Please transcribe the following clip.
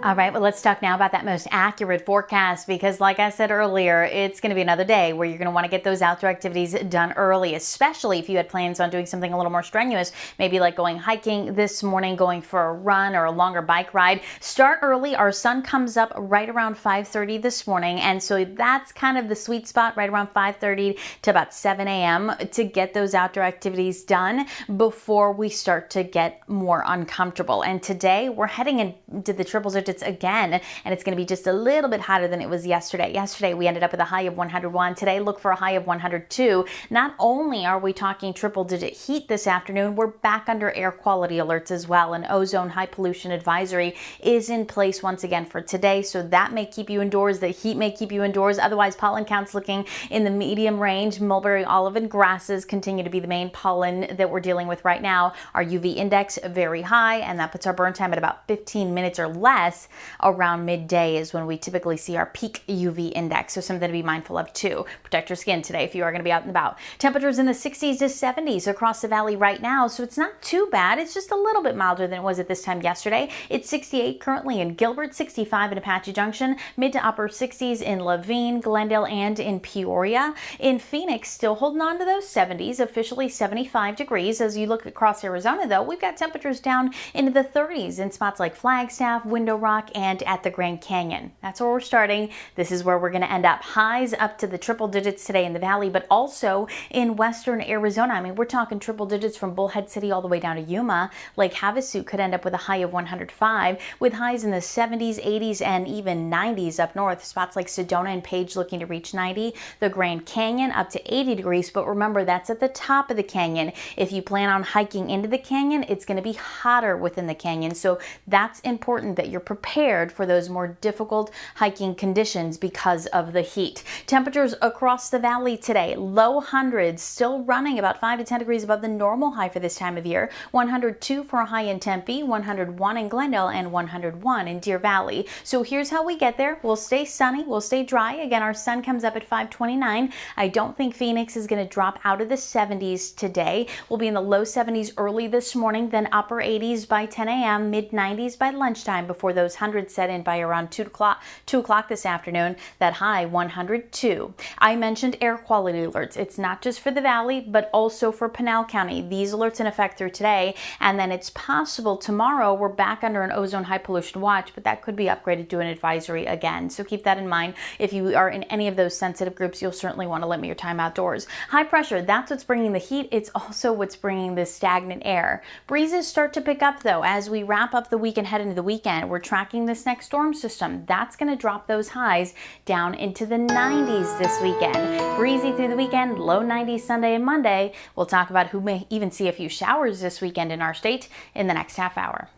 All right, well, let's talk now about that most accurate forecast because, like I said earlier, it's going to be another day where you're going to want to get those outdoor activities done early, especially if you had plans on doing something a little more strenuous, maybe like going hiking this morning, going for a run or a longer bike ride. Start early. Our sun comes up right around 5:30 this morning, and so that's kind of the sweet spot, right around 5:30 to about 7 a.m. to get those outdoor activities done before we start to get more uncomfortable. And today we're heading into the triple digits again, and it's going to be just a little bit hotter than it was yesterday. Yesterday we ended up with a high of 101. Today look for a high of 102. Not only are we talking triple digit heat this afternoon, we're back under air quality alerts as well. An ozone high pollution advisory is in place once again for today, so that may keep you indoors. The heat may keep you indoors. Otherwise, pollen counts looking in the medium range. Mulberry, olive, and grasses continue to be the main pollen that we're dealing with right now. Our UV index very high, and that puts our burn time at about 15 minutes or less. Around midday is when we typically see our peak UV index, so something to be mindful of too. Protect your skin today if you are going to be out and about. Temperatures in the 60s to 70s across the valley right now, so it's not too bad. It's just a little bit milder than it was at this time yesterday. It's 68 currently in Gilbert, 65 in Apache Junction, mid to upper 60s in Laveen, Glendale, and in Peoria. In Phoenix, still holding on to those 70s, officially 75 degrees. As you look across Arizona, though, we've got temperatures down into the 30s in spots like Flagstaff, Window Rock, and at the Grand Canyon. That's where we're starting. This is where we're going to end up. Highs up to the triple digits today in the valley, but also in western Arizona. I mean, we're talking triple digits from Bullhead City all the way down to Yuma. Lake Havasu could end up with a high of 105, with highs in the 70s, 80s, and even 90s up north. Spots like Sedona and Page looking to reach 90. The Grand Canyon up to 80 degrees, but remember, that's at the top of the canyon. If you plan on hiking into the canyon, it's going to be hotter within the canyon, so that's important that you're prepared for those more difficult hiking conditions because of the heat. Temperatures across the valley today, low hundreds, still running about 5 to 10 degrees above the normal high for this time of year. 102 for a high in Tempe, 101 in Glendale, and 101 in Deer Valley. So here's how we get there. We'll stay sunny, we'll stay dry. Again, our sun comes up at 5:29. I don't think Phoenix is going to drop out of the 70s today. We'll be in the low 70s early this morning, then upper 80s by 10 a.m., mid 90s by lunchtime before those hundreds set in by around 2 o'clock this afternoon. That high 102. I mentioned air quality alerts. It's not just for the valley, but also for Pinal County. These alerts in effect through today, and then it's possible tomorrow we're back under an ozone high pollution watch, but that could be upgraded to an advisory again. So keep that in mind. If you are in any of those sensitive groups, you'll certainly want to limit your time outdoors. High pressure, that's what's bringing the heat. It's also what's bringing the stagnant air. Breezes start to pick up though as we wrap up the week and head into the weekend. We're tracking this next storm system. That's going to drop those highs down into the 90s this weekend. Breezy through the weekend, low 90s Sunday and Monday. We'll talk about who may even see a few showers this weekend in our state in the next half hour.